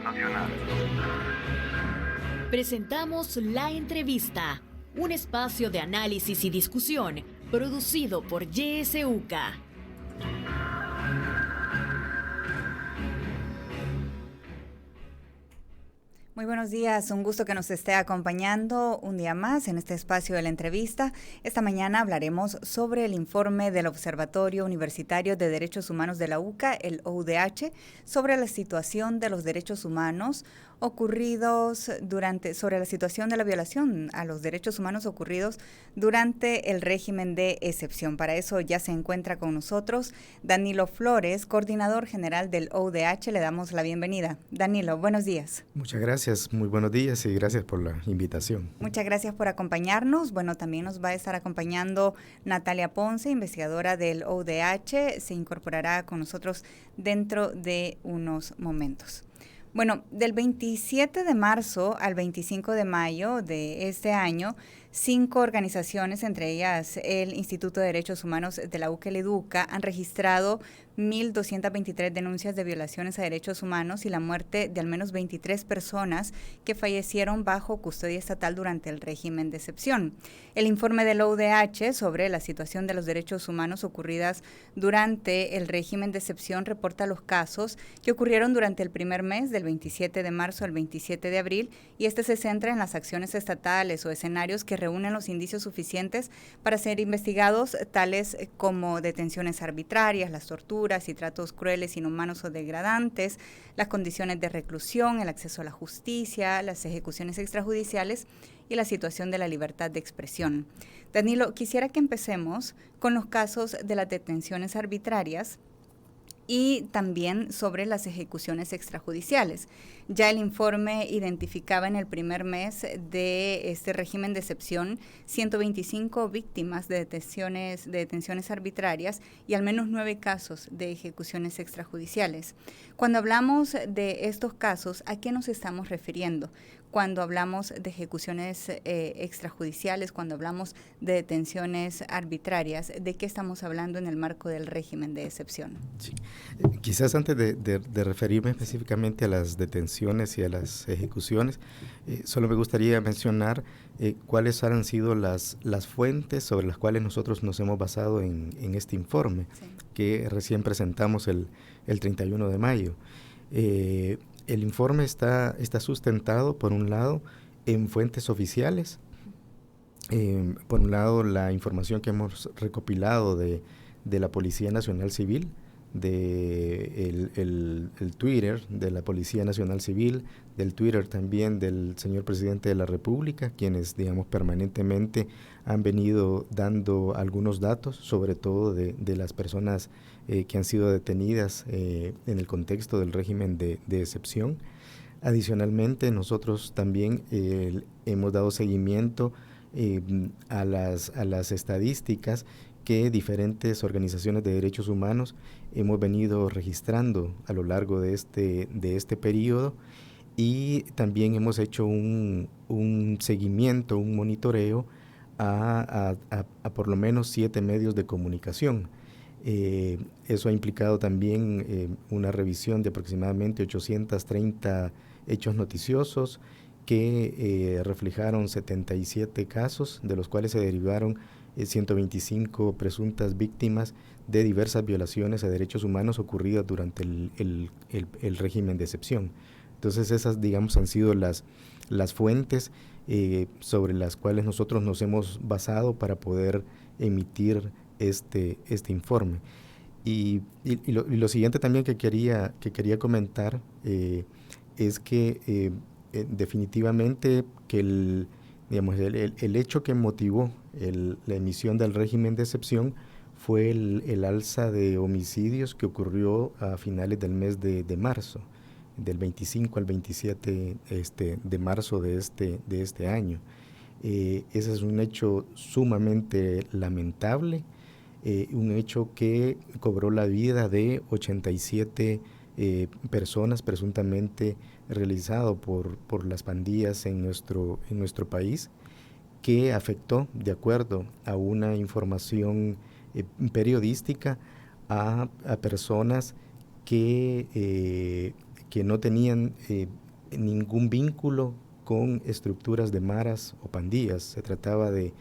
Nacional. Presentamos La Entrevista, un espacio de análisis y discusión producido por YSUCA. Muy buenos días, un gusto que nos esté acompañando un día más en este espacio de La Entrevista. Esta mañana hablaremos sobre el informe del Observatorio Universitario de Derechos Humanos de la UCA, el OUDH, sobre la situación de los derechos humanos sobre la situación de la violación a los derechos humanos ocurridos durante el régimen de excepción. Para eso ya se encuentra con nosotros Danilo Flores, coordinador general del OUDH. Le damos la bienvenida. Danilo, buenos días. Muchas gracias, muy buenos días y gracias por la invitación. Muchas gracias por acompañarnos. Bueno, también nos va a estar acompañando Natalia Ponce, investigadora del OUDH. Se incorporará con nosotros dentro de unos momentos. Bueno, del 27 de marzo al 25 de mayo de este año, 5 organizaciones, entre ellas el Instituto de Derechos Humanos de la UCA, el EDUCA, han registrado 1.223 denuncias de violaciones a derechos humanos y la muerte de al menos 23 personas que fallecieron bajo custodia estatal durante el régimen de excepción. El informe del OUDH sobre la situación de los derechos humanos ocurridas durante el régimen de excepción reporta los casos que ocurrieron durante el primer mes, del 27 de marzo al 27 de abril, y este se centra en las acciones estatales o escenarios que reúnen los indicios suficientes para ser investigados, tales como detenciones arbitrarias, las torturas y tratos crueles, inhumanos o degradantes, las condiciones de reclusión, el acceso a la justicia, las ejecuciones extrajudiciales y la situación de la libertad de expresión. Danilo, quisiera que empecemos con los casos de las detenciones arbitrarias y también sobre las ejecuciones extrajudiciales. Ya el informe identificaba en el primer mes de este régimen de excepción 125 víctimas de detenciones arbitrarias y al menos 9 casos de ejecuciones extrajudiciales. Cuando hablamos de estos casos, ¿a qué nos estamos refiriendo? Cuando hablamos de ejecuciones extrajudiciales, cuando hablamos de detenciones arbitrarias, ¿de qué estamos hablando en el marco del régimen de excepción? Sí. Quizás antes de referirme específicamente a las detenciones y a las ejecuciones, solo me gustaría mencionar cuáles han sido las fuentes sobre las cuales nosotros nos hemos basado en este informe, sí, que recién presentamos el 31 de mayo. El informe está sustentado, por un lado, en fuentes oficiales. Por un lado, la información que hemos recopilado de la Policía Nacional Civil, de el Twitter de la Policía Nacional Civil, del Twitter también del señor Presidente de la República, quienes, digamos, permanentemente han venido dando algunos datos, sobre todo de las personas que han sido detenidas en el contexto del régimen de excepción. Adicionalmente, nosotros también hemos dado seguimiento a las estadísticas que diferentes organizaciones de derechos humanos hemos venido registrando a lo largo de este periodo, y también hemos hecho un seguimiento, un monitoreo a por lo menos 7 medios de comunicación. Eso ha implicado también una revisión de aproximadamente 830 hechos noticiosos que reflejaron 77 casos, de los cuales se derivaron 125 presuntas víctimas de diversas violaciones a derechos humanos ocurridas durante el régimen de excepción. Entonces esas, digamos, han sido las fuentes sobre las cuales nosotros nos hemos basado para poder emitir este informe. Y lo siguiente también que quería comentar es que definitivamente que el hecho que motivó la emisión del régimen de excepción fue el alza de homicidios que ocurrió a finales del mes de marzo, del 25 al 27 de marzo de este año. Ese es un hecho sumamente lamentable, un hecho que cobró la vida de 87 personas presuntamente realizado por las pandillas en nuestro país, que afectó, de acuerdo a una información periodística, a personas que que no tenían ningún vínculo con estructuras de maras o pandillas. Se trataba de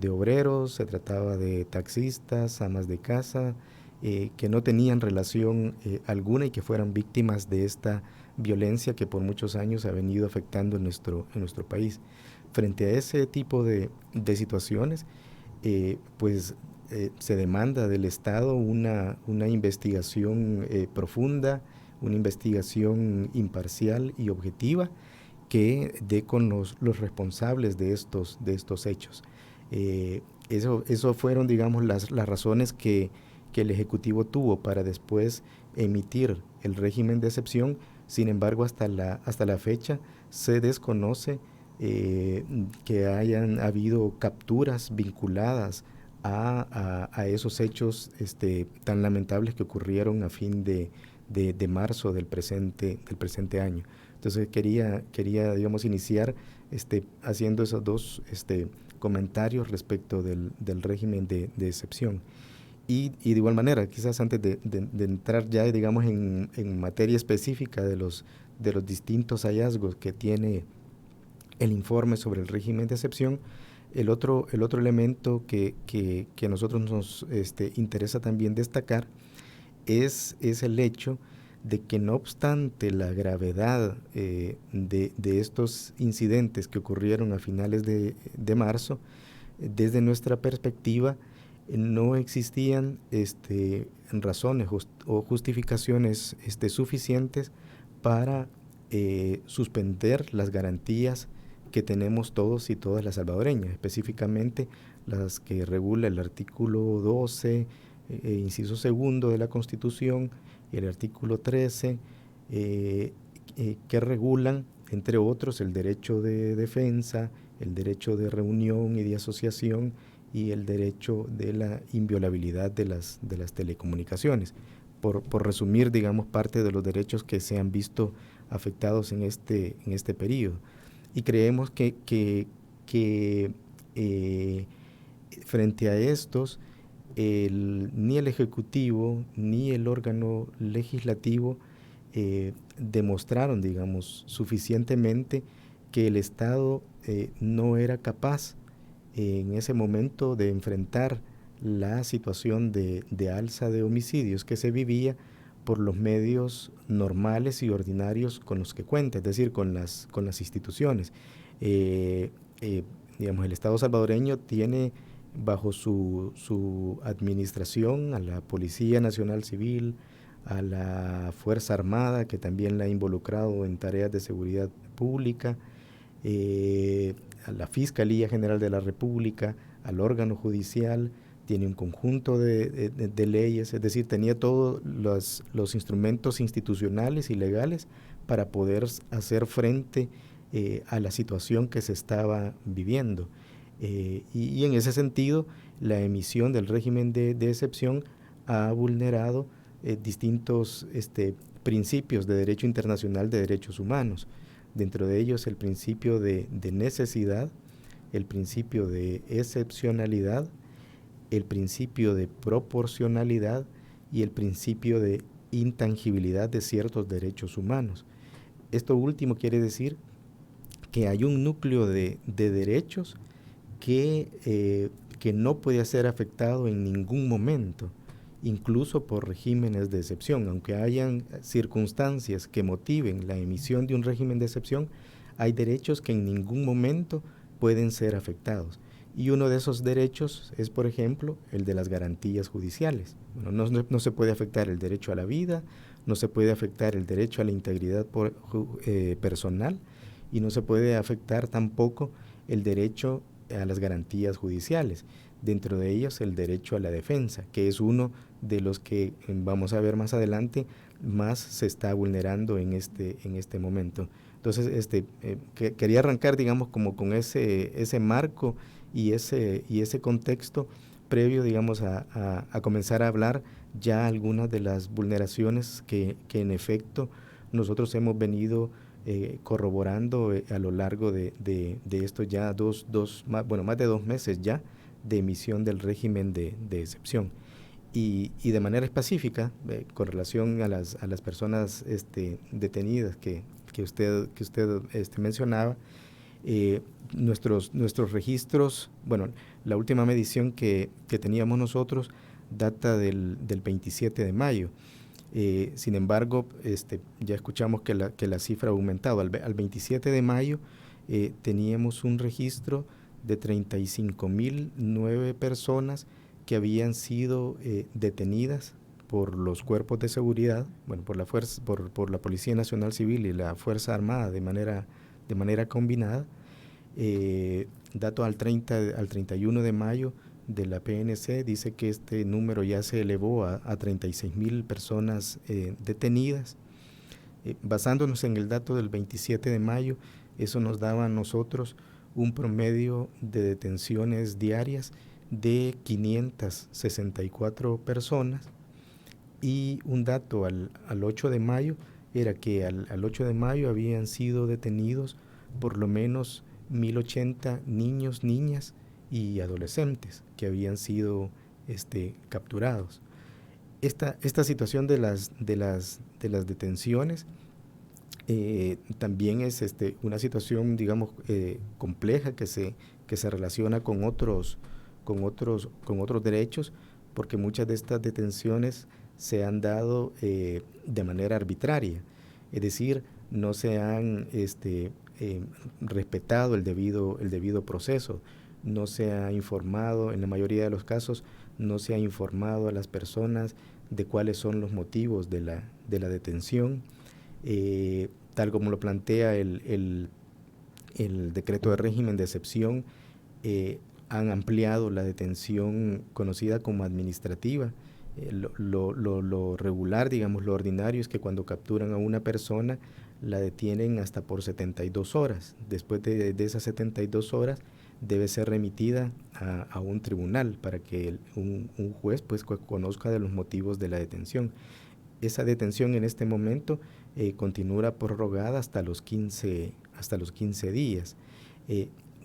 obreros, se trataba de taxistas, amas de casa, que no tenían relación alguna y que fueran víctimas de esta violencia que por muchos años ha venido afectando en nuestro país. Frente a ese tipo de situaciones, se demanda del Estado una investigación profunda, una investigación imparcial y objetiva que dé con los responsables de estos hechos. Eso fueron, digamos, las razones que el Ejecutivo tuvo para después emitir el régimen de excepción. Sin embargo, hasta la fecha se desconoce que hayan habido capturas vinculadas a esos hechos tan lamentables que ocurrieron a fin de marzo del presente año. Entonces quería digamos, iniciar haciendo esos dos comentarios respecto del régimen de excepción. Y de igual manera, quizás antes de entrar ya, digamos, en materia específica de los distintos hallazgos que tiene el informe sobre el régimen de excepción, el otro elemento que a nosotros nos interesa también destacar es el hecho de que, no obstante la gravedad de estos incidentes que ocurrieron a finales de marzo, desde nuestra perspectiva no existían razones o justificaciones suficientes para suspender las garantías que tenemos todos y todas las salvadoreñas, específicamente las que regula el artículo 12, inciso segundo de la Constitución, y el artículo 13, que regulan, entre otros, el derecho de defensa, el derecho de reunión y de asociación y el derecho de la inviolabilidad de las telecomunicaciones. Por resumir, digamos, parte de los derechos que se han visto afectados en este periodo. Y creemos que frente a estos, ni el Ejecutivo ni el órgano legislativo demostraron, digamos, suficientemente que el Estado no era capaz en ese momento de enfrentar la situación de alza de homicidios que se vivía por los medios normales y ordinarios con los que cuenta, es decir, con las instituciones. Digamos, el Estado salvadoreño tiene bajo su administración a la Policía Nacional Civil, a la Fuerza Armada, que también la ha involucrado en tareas de seguridad pública, a la Fiscalía General de la República, al órgano judicial. Tiene un conjunto de leyes, es decir, tenía todos los instrumentos institucionales y legales para poder hacer frente a la situación que se estaba viviendo. Y en ese sentido, la emisión del régimen de excepción ha vulnerado distintos principios de derecho internacional de derechos humanos. Dentro de ellos, el principio de necesidad, el principio de excepcionalidad, el principio de proporcionalidad y el principio de intangibilidad de ciertos derechos humanos. Esto último quiere decir que hay un núcleo de derechos que no puede ser afectado en ningún momento, incluso por regímenes de excepción. Aunque hayan circunstancias que motiven la emisión de un régimen de excepción, hay derechos que en ningún momento pueden ser afectados. Y uno de esos derechos es, por ejemplo, el de las garantías judiciales. No se puede afectar el derecho a la vida, no se puede afectar el derecho a la integridad personal y no se puede afectar tampoco el derecho a las garantías judiciales. Dentro de ellos, el derecho a la defensa, que es uno de los que vamos a ver más adelante más se está vulnerando en este momento. Entonces, quería arrancar, digamos, como con ese marco y ese contexto previo, digamos, a comenzar a hablar ya algunas de las vulneraciones que en efecto nosotros hemos venido corroborando a lo largo de estos ya más de 2 meses ya de emisión del régimen de excepción. y de manera específica, con relación a las personas detenidas que usted mencionaba, nuestros registros, bueno, la última medición que teníamos nosotros data del 27 de mayo. Sin embargo, ya escuchamos que la cifra ha aumentado. Al 27 de mayo teníamos un registro de 35.009 personas que habían sido detenidas por los cuerpos de seguridad, bueno, por la Policía Nacional Civil y la Fuerza Armada de manera combinada. Dato al 31 de mayo de la PNC dice que este número ya se elevó a 36.000 personas detenidas. Basándonos en el dato del 27 de mayo, eso nos daba a nosotros un promedio de detenciones diarias de 564 personas, y un dato al 8 de mayo era que al 8 de mayo habían sido detenidos por lo menos 1.080 niños, niñas y adolescentes que habían sido capturados. Esta situación de las detenciones también es una situación, digamos, compleja que se relaciona con otros derechos, porque muchas de estas detenciones se han dado de manera arbitraria, es decir, no se han respetado el debido proceso, no se ha informado, en la mayoría de los casos, no se ha informado a las personas de cuáles son los motivos de la detención, tal como lo plantea el decreto de régimen de excepción. Han ampliado la detención conocida como administrativa. Lo regular, digamos, lo ordinario es que cuando capturan a una persona la detienen hasta por 72 horas. Después de esas 72 horas debe ser remitida a un tribunal para que un juez pues conozca de los motivos de la detención. Esa detención en este momento continúa prorrogada hasta los 15 días.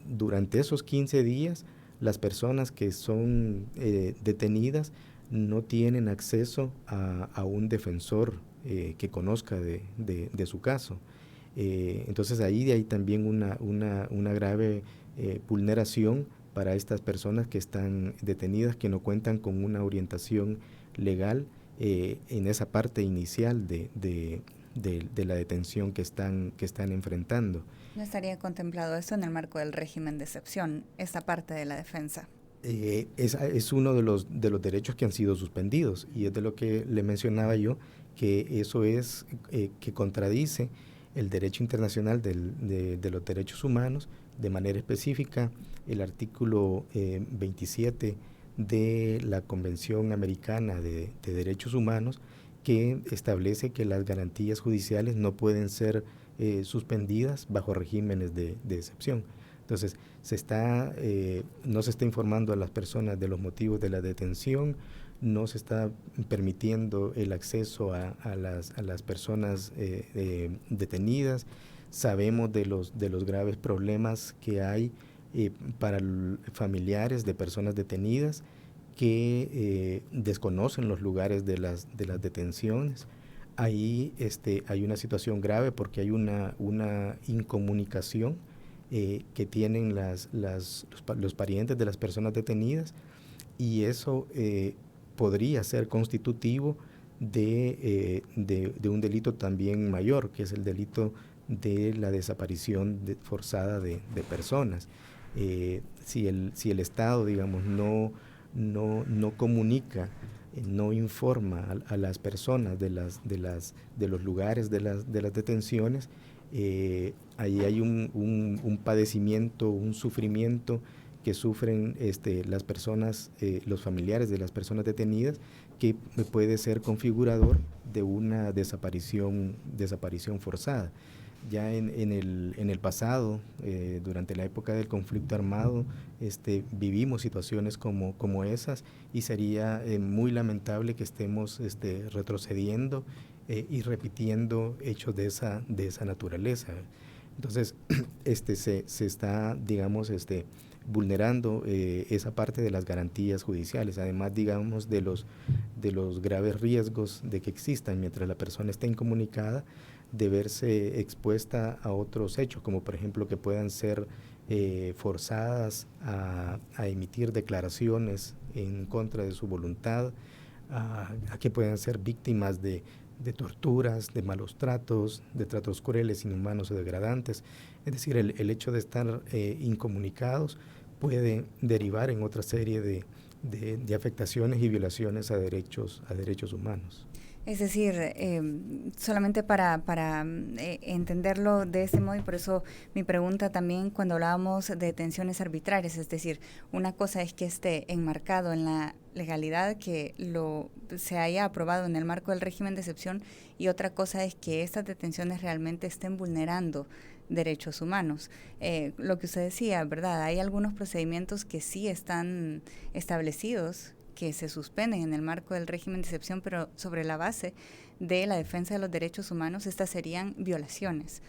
Durante esos 15 días, las personas que son detenidas no tienen acceso a un defensor que conozca de su caso. Entonces ahí hay también una grave vulneración para estas personas que están detenidas, que no cuentan con una orientación legal en esa parte inicial de la detención que están enfrentando. ¿No estaría contemplado eso en el marco del régimen de excepción, esa parte de la defensa? Es uno de los derechos que han sido suspendidos, y es de lo que le mencionaba yo, que eso es que contradice el derecho internacional de los derechos humanos, de manera específica el artículo 27 de la Convención Americana de Derechos Humanos, que establece que las garantías judiciales no pueden ser suspendidas bajo regímenes de excepción. Entonces, no se está informando a las personas de los motivos de la detención, no se está permitiendo el acceso a las personas detenidas. Sabemos de los graves problemas que hay para familiares de personas detenidas que desconocen los lugares de las detenciones. Ahí hay una situación grave porque hay una incomunicación que tienen los parientes de las personas detenidas, y eso podría ser constitutivo de un delito también mayor, que es el delito de la desaparición forzada de personas. Si el Estado, digamos, no comunica, no informa a las personas de los lugares de las detenciones, ahí hay un padecimiento, un sufrimiento que sufren las personas, los familiares de las personas detenidas, que puede ser configurador de una desaparición forzada. Ya en el pasado, durante la época del conflicto armado, vivimos situaciones como esas, y sería muy lamentable que estemos retrocediendo y repitiendo hechos de esa naturaleza. Entonces, se está, digamos, vulnerando esa parte de las garantías judiciales, además, digamos, de los graves riesgos de que existan mientras la persona está incomunicada, de verse expuesta a otros hechos, como por ejemplo que puedan ser forzadas a emitir declaraciones en contra de su voluntad, a que puedan ser víctimas de torturas, de malos tratos, de tratos crueles, inhumanos o degradantes. Es decir, el hecho de estar incomunicados puede derivar en otra serie de afectaciones y violaciones a derechos humanos. Es decir, solamente para entenderlo de ese modo, y por eso mi pregunta también cuando hablábamos de detenciones arbitrarias, es decir, una cosa es que esté enmarcado en la legalidad, que se haya aprobado en el marco del régimen de excepción, y otra cosa es que estas detenciones realmente estén vulnerando derechos humanos. Lo que usted decía, ¿verdad? Hay algunos procedimientos que sí están establecidos, que se suspenden en el marco del régimen de excepción, pero sobre la base de la defensa de los derechos humanos, estas serían violaciones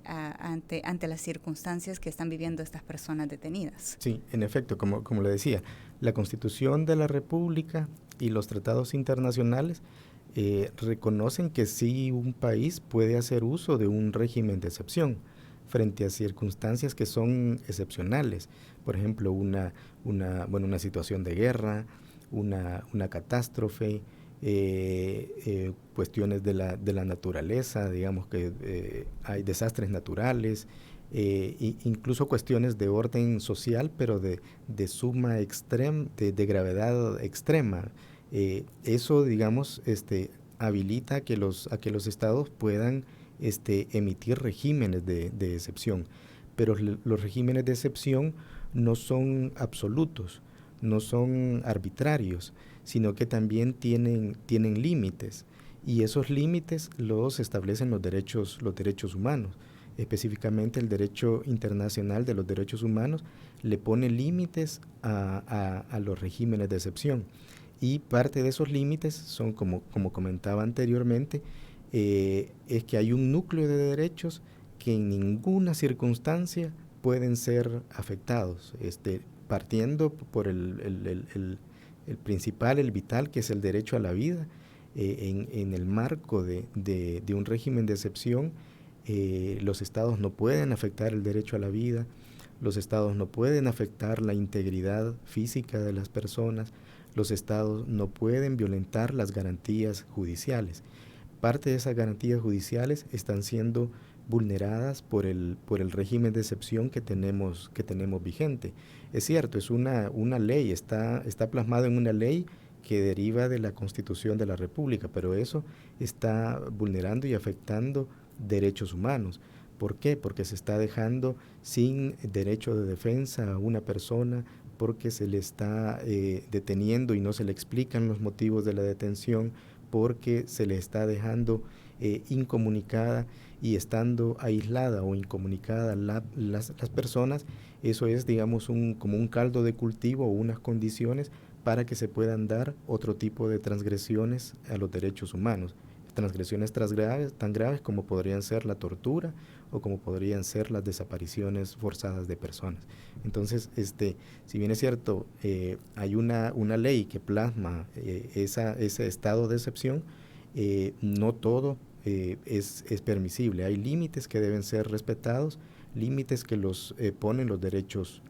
ante las circunstancias que están viviendo estas personas detenidas. Sí, en efecto, como le decía, la Constitución de la República y los tratados internacionales reconocen que sí un país puede hacer uso de un régimen de excepción frente a circunstancias que son excepcionales, por ejemplo, una situación de guerra, una catástrofe, cuestiones de la naturaleza, digamos que hay desastres naturales, incluso cuestiones de orden social, pero de suma extrema, de gravedad extrema. Eso, digamos, habilita a que los estados puedan emitir regímenes de excepción, pero los regímenes de excepción no son absolutos, no son arbitrarios, sino que también tienen límites, y esos límites los establecen los derechos humanos. Específicamente el derecho internacional de los derechos humanos le pone límites a los regímenes de excepción, y parte de esos límites son, como comentaba anteriormente, es que hay un núcleo de derechos que en ninguna circunstancia pueden ser afectados, partiendo por el principal, el vital, que es el derecho a la vida. En el marco de un régimen de excepción, los estados no pueden afectar el derecho a la vida, los estados no pueden afectar la integridad física de las personas, los estados no pueden violentar las garantías judiciales. Parte de esas garantías judiciales están siendo vulneradas por el régimen de excepción que tenemos vigente. Es cierto, es una ley, está plasmado en una ley que deriva de la Constitución de la República, pero eso está vulnerando y afectando derechos humanos. ¿Por qué? Porque se está dejando sin derecho de defensa a una persona, porque se le está deteniendo y no se le explican los motivos de la detención, porque se le está dejando incomunicada y estando aislada o incomunicada las personas. Eso es, digamos, como un caldo de cultivo o unas condiciones para que se puedan dar otro tipo de transgresiones a los derechos humanos. Transgresiones tan graves como podrían ser la tortura o como podrían ser las desapariciones forzadas de personas. Entonces, si bien es cierto, hay una ley que plasma ese estado de excepción, no todo es permisible. Hay límites que deben ser respetados, límites que los ponen los derechos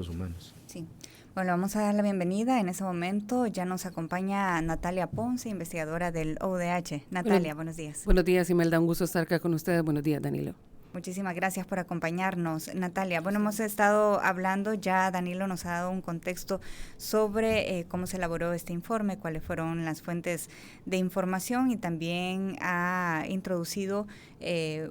humanos. Sí. Bueno, vamos a dar la bienvenida. En ese momento ya nos acompaña Natalia Ponce, investigadora del ODH. Natalia, buenos días. Buenos días, Imelda. Un gusto estar acá con ustedes. Buenos días, Danilo. Muchísimas gracias por acompañarnos, Natalia. Bueno, hemos estado hablando, ya Danilo nos ha dado un contexto sobre cómo se elaboró este informe, cuáles fueron las fuentes de información, y también ha introducido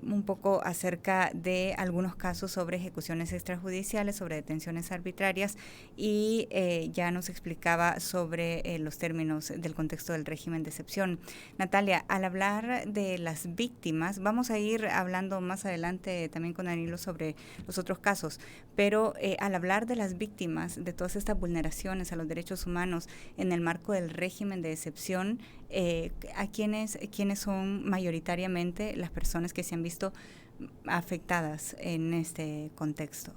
un poco acerca de algunos casos sobre ejecuciones extrajudiciales, sobre detenciones arbitrarias, y ya nos explicaba sobre los términos del contexto del régimen de excepción. Natalia, al hablar de las víctimas, vamos a ir hablando más adelante adelante también con Danilo sobre los otros casos, pero al hablar de las víctimas de todas estas vulneraciones a los derechos humanos en el marco del régimen de excepción, ¿a quiénes son mayoritariamente las personas que se han visto afectadas en este contexto?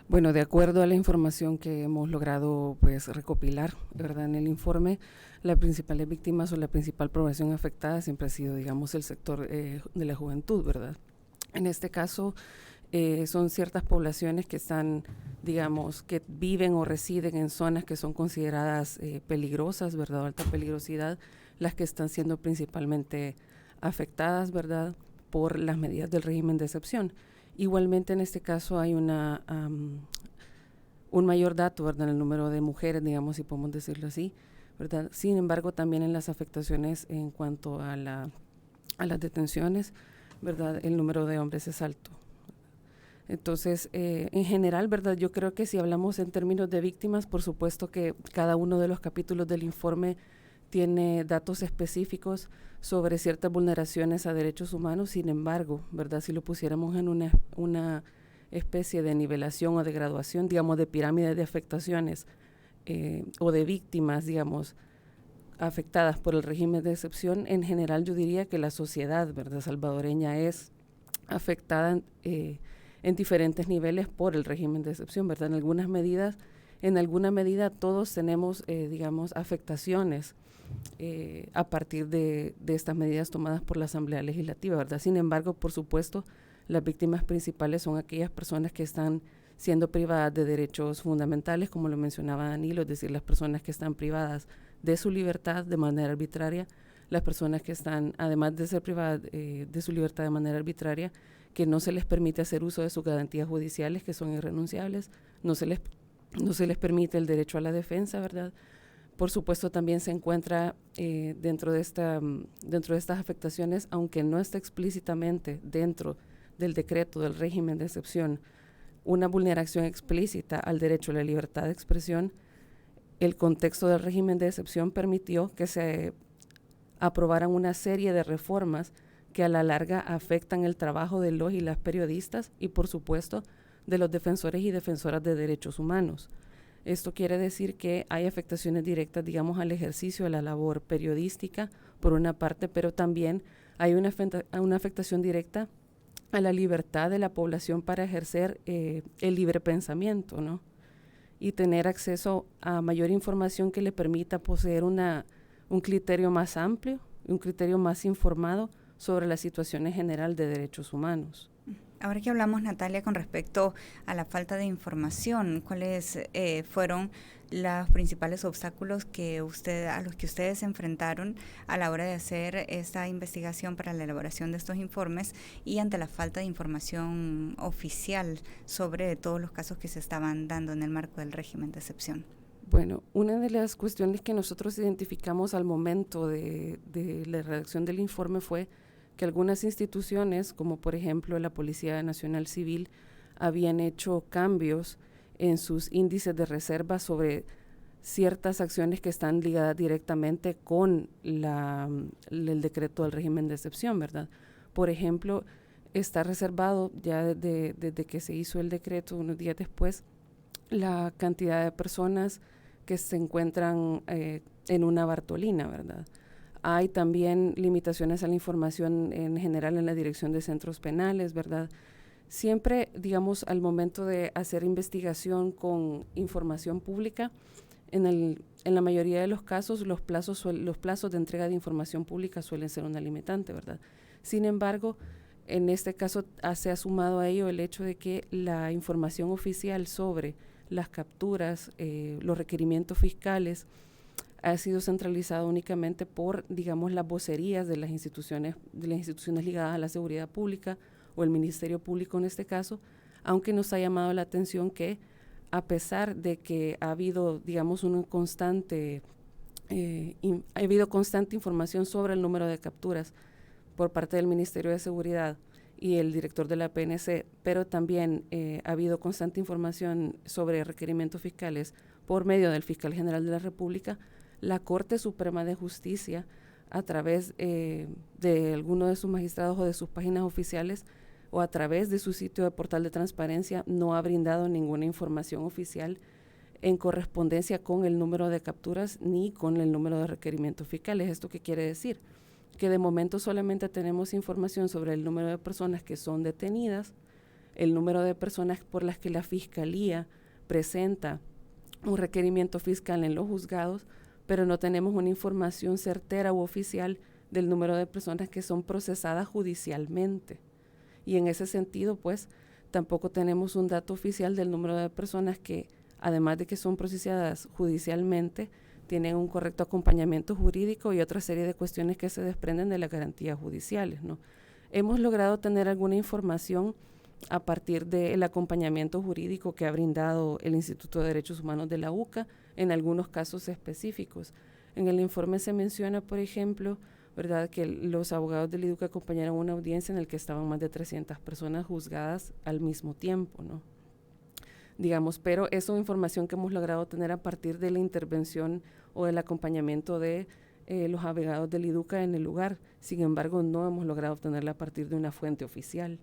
Bueno, de acuerdo a la información que hemos logrado pues recopilar, ¿verdad? En el informe, las principales víctimas o la principal población afectada siempre ha sido, digamos, el sector de la juventud, ¿verdad? En este caso, son ciertas poblaciones que están, digamos, que viven o residen en zonas que son consideradas peligrosas, ¿verdad? Alta peligrosidad, las que están siendo principalmente afectadas, ¿verdad? Por las medidas del régimen de excepción. Igualmente en este caso hay un mayor dato, ¿verdad? En el número de mujeres, digamos, si podemos decirlo así, ¿verdad? Sin embargo, también en las afectaciones en cuanto a las detenciones, ¿verdad? El número de hombres es alto. Entonces, en general, ¿verdad? Yo creo que si hablamos en términos de víctimas, por supuesto que cada uno de los capítulos del informe tiene datos específicos sobre ciertas vulneraciones a derechos humanos. Sin embargo, ¿verdad? Si lo pusiéramos en una especie de nivelación o de graduación, digamos, de pirámide de afectaciones o de víctimas, digamos, afectadas por el régimen de excepción, en general yo diría que la sociedad, ¿verdad? Salvadoreña es afectada en diferentes niveles por el régimen de excepción, ¿verdad? En alguna medida todos tenemos, digamos, afectaciones a partir de estas medidas tomadas por la Asamblea Legislativa, ¿verdad? Sin embargo, por supuesto, las víctimas principales son aquellas personas que están siendo privadas de derechos fundamentales, como lo mencionaba Danilo, es decir, las personas que están privadas de su libertad de manera arbitraria, las personas que están, además de ser privadas de su libertad de manera arbitraria, que no se les permite hacer uso de sus garantías judiciales, que son irrenunciables, no se les permite el derecho a la defensa, ¿verdad? Por supuesto, también se encuentra dentro de estas afectaciones, aunque no está explícitamente dentro del decreto del régimen de excepción, una vulneración explícita al derecho a la libertad de expresión. El contexto del régimen de excepción permitió que se aprobaran una serie de reformas que a la larga afectan el trabajo de los y las periodistas y, por supuesto, de los defensores y defensoras de derechos humanos. Esto quiere decir que hay afectaciones directas, digamos, al ejercicio de la labor periodística, por una parte, pero también hay una afectación directa a la libertad de la población para ejercer el libre pensamiento, ¿no? Y tener acceso a mayor información que le permita poseer un criterio más amplio, un criterio más informado sobre la situación en general de derechos humanos. Ahora que hablamos, Natalia, con respecto a la falta de información, ¿cuáles fueron los principales obstáculos a los que ustedes se enfrentaron a la hora de hacer esta investigación para la elaboración de estos informes y ante la falta de información oficial sobre todos los casos que se estaban dando en el marco del régimen de excepción? Bueno, una de las cuestiones que nosotros identificamos al momento de la redacción del informe fue que algunas instituciones, como por ejemplo la Policía Nacional Civil, habían hecho cambios en sus índices de reserva sobre ciertas acciones que están ligadas directamente con el decreto del régimen de excepción, ¿verdad? Por ejemplo, está reservado ya desde que se hizo el decreto, unos días después, la cantidad de personas que se encuentran en una Bartolina, ¿verdad? Hay también limitaciones a la información en general en la dirección de centros penales, ¿verdad? Siempre, digamos, al momento de hacer investigación con información pública, en la mayoría de los casos los plazos de entrega de información pública suelen ser una limitante, ¿verdad? Sin embargo, en este caso se ha sumado a ello el hecho de que la información oficial sobre las capturas, los requerimientos fiscales, ha sido centralizado únicamente por, digamos, las vocerías de las instituciones ligadas a la seguridad pública o el Ministerio Público en este caso, aunque nos ha llamado la atención que a pesar de que ha habido, digamos, ha habido constante información sobre el número de capturas por parte del Ministerio de Seguridad y el director de la PNC, pero también ha habido constante información sobre requerimientos fiscales por medio del Fiscal General de la República. La Corte Suprema de Justicia, a través de alguno de sus magistrados o de sus páginas oficiales, o a través de su sitio de portal de transparencia no ha brindado ninguna información oficial en correspondencia con el número de capturas ni con el número de requerimientos fiscales. ¿Esto qué quiere decir? Que de momento solamente tenemos información sobre el número de personas que son detenidas, el número de personas por las que la Fiscalía presenta un requerimiento fiscal en los juzgados, pero no tenemos una información certera u oficial del número de personas que son procesadas judicialmente. Y en ese sentido, pues, tampoco tenemos un dato oficial del número de personas que, además de que son procesadas judicialmente, tienen un correcto acompañamiento jurídico y otra serie de cuestiones que se desprenden de las garantías judiciales, ¿no? Hemos logrado tener alguna información a partir del acompañamiento jurídico que ha brindado el Instituto de Derechos Humanos de la UCA en algunos casos específicos. En el informe se menciona, por ejemplo, ¿verdad?, que los abogados del IDUCA acompañaron una audiencia en la que estaban más de 300 personas juzgadas al mismo tiempo, ¿no? Digamos, pero es una información que hemos logrado tener a partir de la intervención o del acompañamiento de los abogados del IDUCA en el lugar. Sin embargo, no hemos logrado obtenerla a partir de una fuente oficial.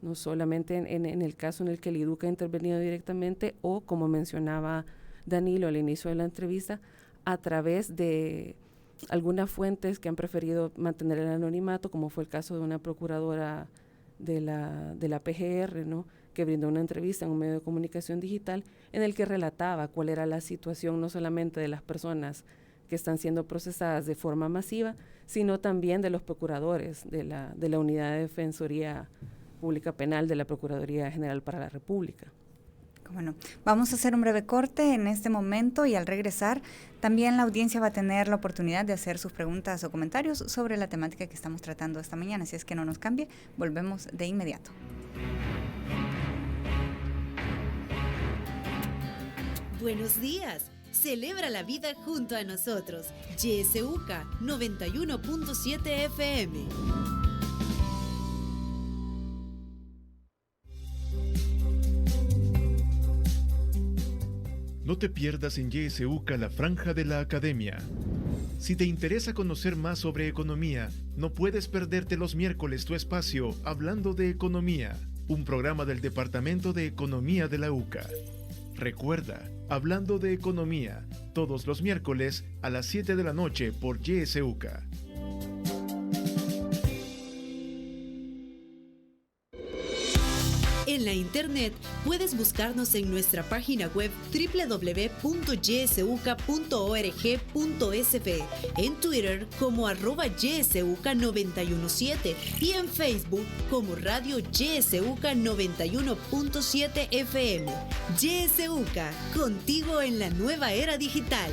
No solamente en el caso en el que el IDUCA ha intervenido directamente o, como mencionaba Danilo al inicio de la entrevista, a través de algunas fuentes que han preferido mantener el anonimato, como fue el caso de una procuradora de la PGR, ¿no?, que brindó una entrevista en un medio de comunicación digital en el que relataba cuál era la situación no solamente de las personas que están siendo procesadas de forma masiva, sino también de los procuradores de la Unidad de Defensoría Pública Penal de la Procuraduría General para la República. Bueno, vamos a hacer un breve corte en este momento y al regresar también la audiencia va a tener la oportunidad de hacer sus preguntas o comentarios sobre la temática que estamos tratando esta mañana. Así es que no nos cambie, volvemos de inmediato. Buenos días. Celebra la vida junto a nosotros. YSUCA 91.7 FM. No te pierdas en YSUCA la franja de la academia. Si te interesa conocer más sobre economía, no puedes perderte los miércoles tu espacio Hablando de Economía, un programa del Departamento de Economía de la UCA. Recuerda, Hablando de Economía, todos los miércoles a las 7 de la noche por YSUCA. En la internet puedes buscarnos en nuestra página web www.ysuca.org.sb, en Twitter como @ysuca917 y en Facebook como Radio YSUCA 91.7 FM. YSUCA, contigo en la nueva era digital.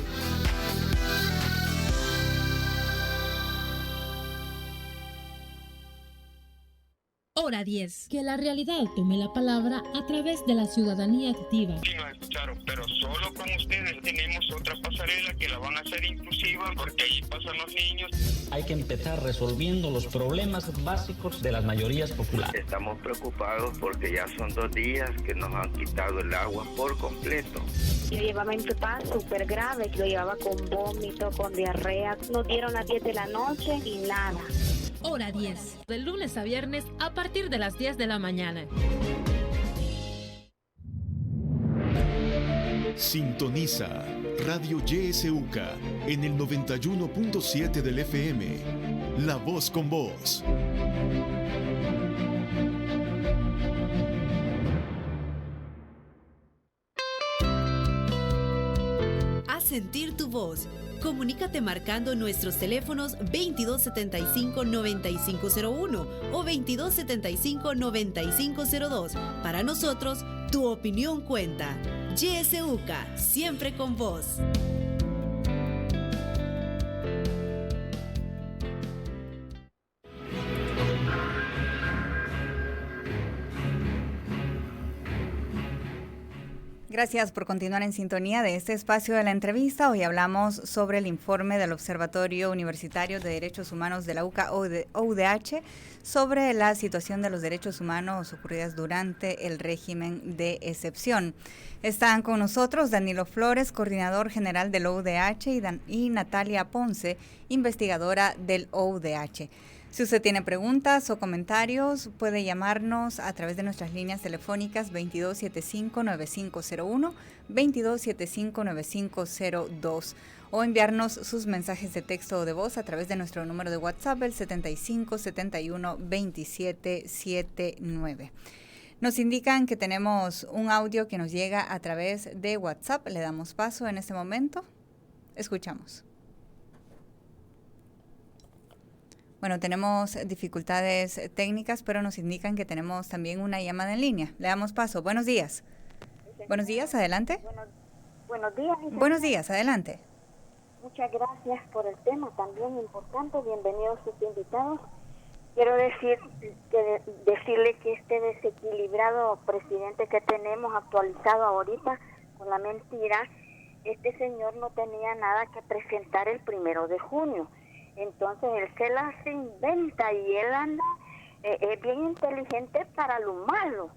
Hora 10. Que la realidad tome la palabra a través de la ciudadanía activa. Sí, nos escucharon, pero solo con ustedes. Tenemos otra pasarela que la van a hacer inclusiva porque ahí pasan los niños. Hay que empezar resolviendo los problemas básicos de las mayorías populares. Estamos preocupados porque ya son 2 días que nos han quitado el agua por completo. Yo llevaba en paz súper grave, lo llevaba con vómito, con diarrea. Nos dieron las 10 de la noche y nada. Hora 10, de lunes a viernes a partir de las 10 de la mañana. Sintoniza Radio YSUCA en el 91.7 del FM. La voz con vos. Haz sentir tu voz. Comunícate marcando nuestros teléfonos 2275-9501 o 2275-9502. Para nosotros, tu opinión cuenta. YSUCA, siempre con vos. Gracias por continuar en sintonía de este espacio de la entrevista. Hoy hablamos sobre el informe del Observatorio Universitario de Derechos Humanos de la UCA OUDH sobre la situación de los derechos humanos ocurridas durante el régimen de excepción. Están con nosotros Danilo Flores, coordinador general del OUDH, y Natalia Ponce, investigadora del OUDH. Si usted tiene preguntas o comentarios, puede llamarnos a través de nuestras líneas telefónicas 2275-9501, 2275-9502 o enviarnos sus mensajes de texto o de voz a través de nuestro número de WhatsApp, el 7571-2779. Nos indican que tenemos un audio que nos llega a través de WhatsApp. Le damos paso en este momento. Escuchamos. Bueno, tenemos dificultades técnicas, pero nos indican que tenemos también una llamada en línea. Le damos paso. Buenos días. Buenos días, adelante. Buenos días. Buenos días, adelante. Muchas gracias por el tema, también importante. Bienvenidos sus invitados. Quiero decirle que este desequilibrado presidente que tenemos actualizado ahorita con la mentira, este señor no tenía nada que presentar el 1 de junio. Entonces él se las inventa y él anda, es bien inteligente para lo malo.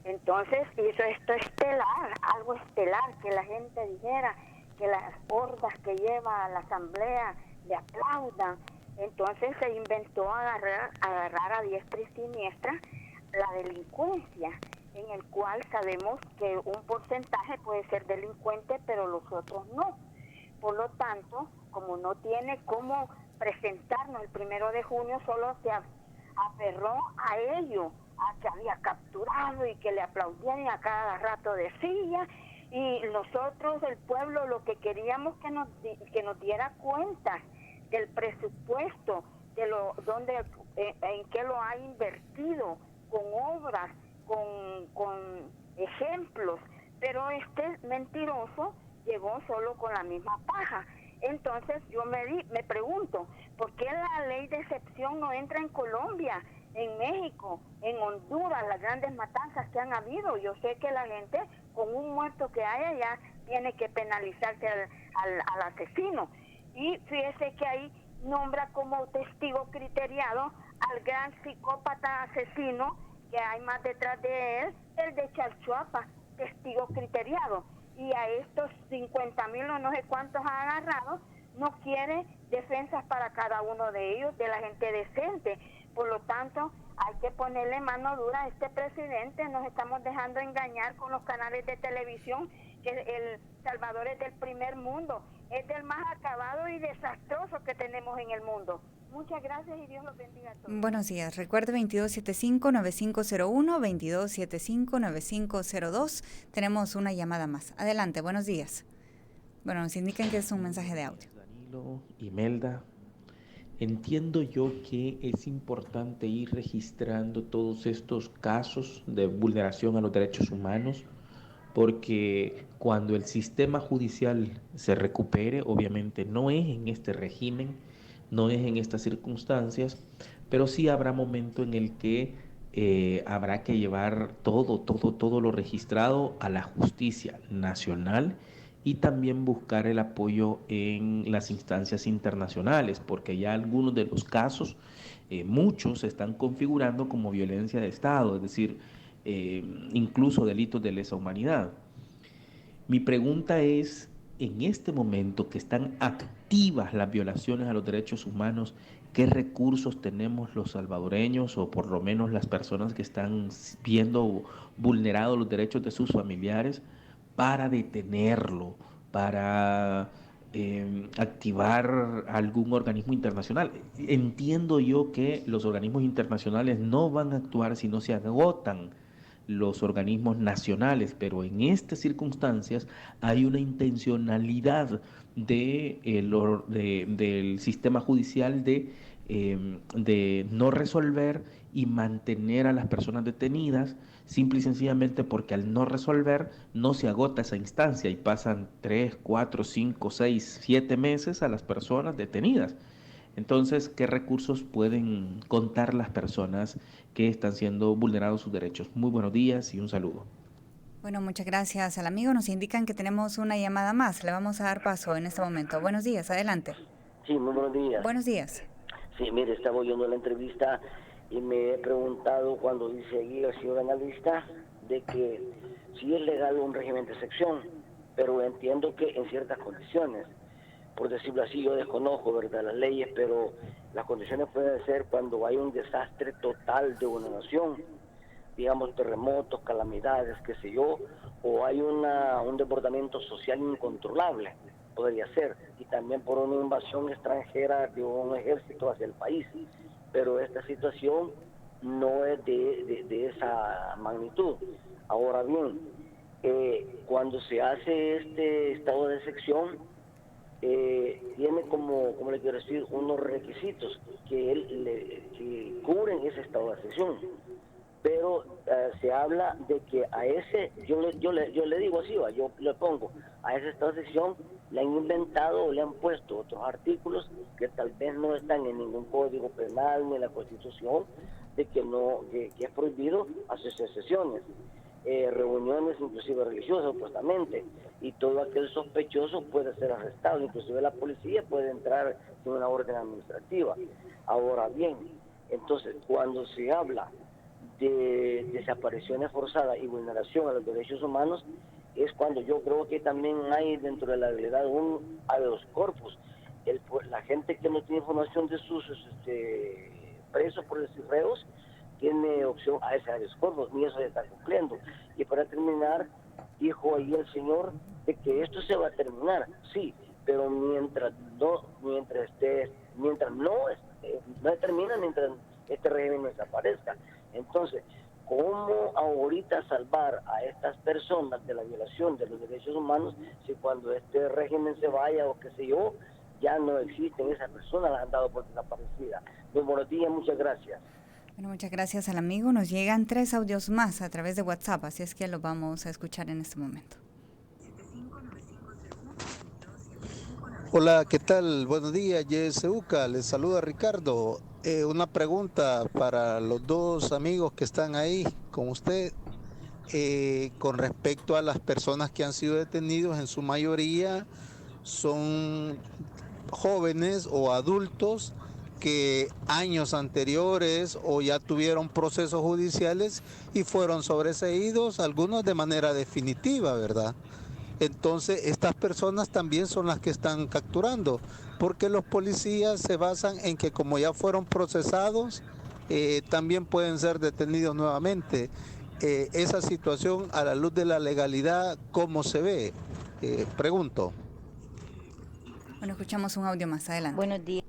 Entonces hizo esto estelar, algo estelar, que la gente dijera, que las hordas que lleva a la asamblea le aplaudan. Entonces se inventó agarrar a diestra y siniestra la delincuencia, en el cual sabemos que un porcentaje puede ser delincuente, pero los otros no. Por lo tanto, como no tiene cómo presentarnos el 1 de junio, solo se aferró a ello, a que había capturado y que le aplaudían y a cada rato decía. Y nosotros, el pueblo, lo que queríamos que nos diera cuenta del presupuesto, de en qué lo ha invertido, con obras, con ejemplos, pero este mentiroso llegó solo con la misma paja. Entonces yo me pregunto, ¿por qué la ley de excepción no entra en Colombia, en México, en Honduras, las grandes matanzas que han habido? Yo sé que la gente, con un muerto que haya, ya tiene que penalizarse al asesino. Y fíjese que ahí nombra como testigo criteriado al gran psicópata asesino que hay más detrás de él, el de Chalchuapa, testigo criteriado. Y a estos 50,000 o no sé cuántos ha agarrado, no quiere defensas para cada uno de ellos, de la gente decente. Por lo tanto, hay que ponerle mano dura a este presidente. Nos estamos dejando engañar con los canales de televisión, que El Salvador es del primer mundo, es del más acabado y desastroso que tenemos en el mundo. Muchas gracias y Dios los bendiga a todos. Buenos días. Recuerde 2275-9501, 2275-9502. Tenemos una llamada más. Adelante, buenos días. Bueno, nos indican que es un mensaje de audio. Danilo, Imelda, entiendo yo que es importante ir registrando todos estos casos de vulneración a los derechos humanos, porque cuando el sistema judicial se recupere, obviamente no es en este régimen, no es en estas circunstancias, pero sí habrá momento en el que habrá que llevar todo lo registrado a la justicia nacional y también buscar el apoyo en las instancias internacionales, porque ya algunos de los casos, muchos se están configurando como violencia de Estado, es decir, incluso delitos de lesa humanidad. Mi pregunta es, en este momento que están activas las violaciones a los derechos humanos, ¿qué recursos tenemos los salvadoreños o por lo menos las personas que están viendo vulnerados los derechos de sus familiares para detenerlo, para activar algún organismo internacional? Entiendo yo que los organismos internacionales no van a actuar si no se agotan los organismos nacionales, pero en estas circunstancias hay una intencionalidad del sistema judicial de no resolver y mantener a las personas detenidas, simple y sencillamente porque al no resolver no se agota esa instancia y pasan 3, 4, 5, 6, 7 meses a las personas detenidas. Entonces, ¿qué recursos pueden contar las personas que están siendo vulnerados sus derechos? Muy buenos días y un saludo. Bueno, muchas gracias al amigo. Nos indican que tenemos una llamada más. Le vamos a dar paso en este momento. Buenos días, adelante. Sí, muy buenos días. Buenos días. Sí, mire, estaba oyendo la entrevista y me he preguntado cuando dice allí el señor analista de que sí es legal un régimen de excepción, pero entiendo que en ciertas condiciones. Por decirlo así, yo desconozco, ¿verdad?, las leyes, pero Las condiciones pueden ser cuando hay un desastre total de una nación, digamos terremotos, calamidades, qué sé yo, o hay un desbordamiento social incontrolable, podría ser, y también por una invasión extranjera de un ejército hacia el país. Pero esta situación no es de esa magnitud. Ahora bien, cuando se hace este estado de excepción, tiene como le quiero decir, unos requisitos que cubren ese estado de excepción. Pero se habla de que a ese, yo le digo así, yo le pongo, a ese estado de excepción le han inventado o le han puesto otros artículos que tal vez no están en ningún código penal ni en la Constitución, de que es prohibido hacer sesiones, reuniones inclusive religiosas supuestamente, y todo aquel sospechoso puede ser arrestado, inclusive la policía puede entrar sin una orden administrativa. Ahora bien, entonces cuando se habla de desapariciones forzadas y vulneración a los derechos humanos, es cuando yo creo que también hay dentro de la realidad un habeas corpus. La gente que no tiene información de sus presos, por decir reos, tiene opción a ese habeas corpus, y eso se está cumpliendo. Y para terminar, dijo ahí el señor de que esto se va a terminar, sí, pero mientras no termina, mientras este régimen desaparezca. Entonces, ¿cómo ahorita salvar a estas personas de la violación de los derechos humanos si cuando este régimen se vaya o qué sé yo, ya no existen esas personas, las han dado por desaparecidas? Muy buenos días, muchas gracias. Bueno, muchas gracias al amigo. Nos llegan 3 audios más a través de WhatsApp, así es que los vamos a escuchar en este momento. Hola, ¿qué tal? Buenos días, YSUCA. Les saluda Ricardo. Una pregunta para los dos amigos que están ahí con usted. Con respecto a las personas que han sido detenidos, en su mayoría son jóvenes o adultos que años anteriores o ya tuvieron procesos judiciales y fueron sobreseídos, algunos de manera definitiva, ¿verdad? Entonces, estas personas también son las que están capturando, porque los policías se basan en que como ya fueron procesados, también pueden ser detenidos nuevamente. Esa situación a la luz de la legalidad, ¿cómo se ve? Pregunto. Bueno, escuchamos un audio más adelante. Buenos días.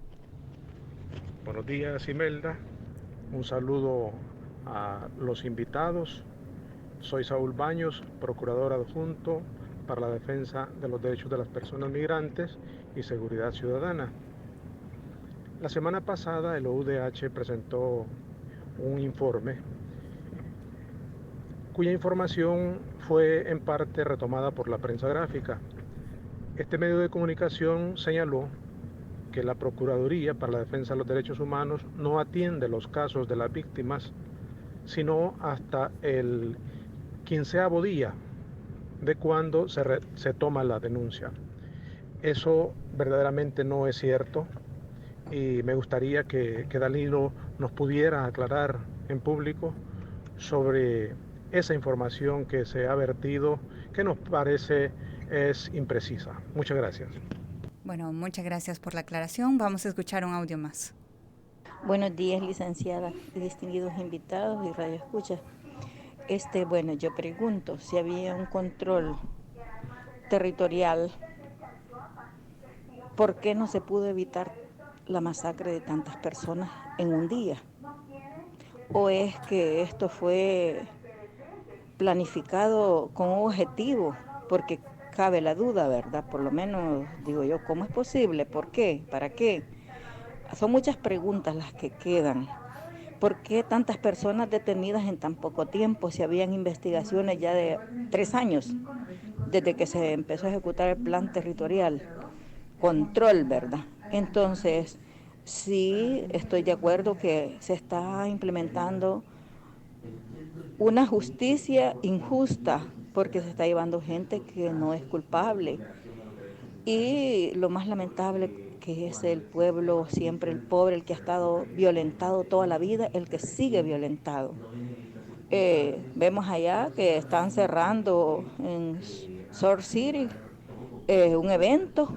Buenos días, Imelda. Un saludo a los invitados. Soy Saúl Baños, procurador adjunto para la defensa de los derechos de las personas migrantes y seguridad ciudadana. La semana pasada el OUDH presentó un informe cuya información fue en parte retomada por la prensa gráfica. Este medio de comunicación señaló que la Procuraduría para la Defensa de los Derechos Humanos no atiende los casos de las víctimas, sino hasta el 15º día de cuando se toma la denuncia. Eso verdaderamente no es cierto y me gustaría que Danilo nos pudiera aclarar en público sobre esa información que se ha vertido, que nos parece es imprecisa. Muchas gracias. Bueno, muchas gracias por la aclaración. Vamos a escuchar un audio más. Buenos días, licenciada, distinguidos invitados y radioescuchas. Bueno, yo pregunto si había un control territorial, ¿por qué no se pudo evitar la masacre de tantas personas en un día? ¿O es que esto fue planificado con un objetivo? Porque cabe la duda, ¿verdad? Por lo menos digo yo, ¿cómo es posible? ¿Por qué? ¿Para qué? Son muchas preguntas las que quedan. ¿Por qué tantas personas detenidas en tan poco tiempo? Si habían investigaciones ya de 3 años, desde que se empezó a ejecutar el plan territorial. Control, ¿verdad? Entonces, sí estoy de acuerdo que se está implementando una justicia injusta, porque se está llevando gente que no es culpable. Y lo más lamentable que es el pueblo, siempre el pobre, el que ha estado violentado toda la vida, el que sigue violentado. Vemos allá que están cerrando en Surf City un evento,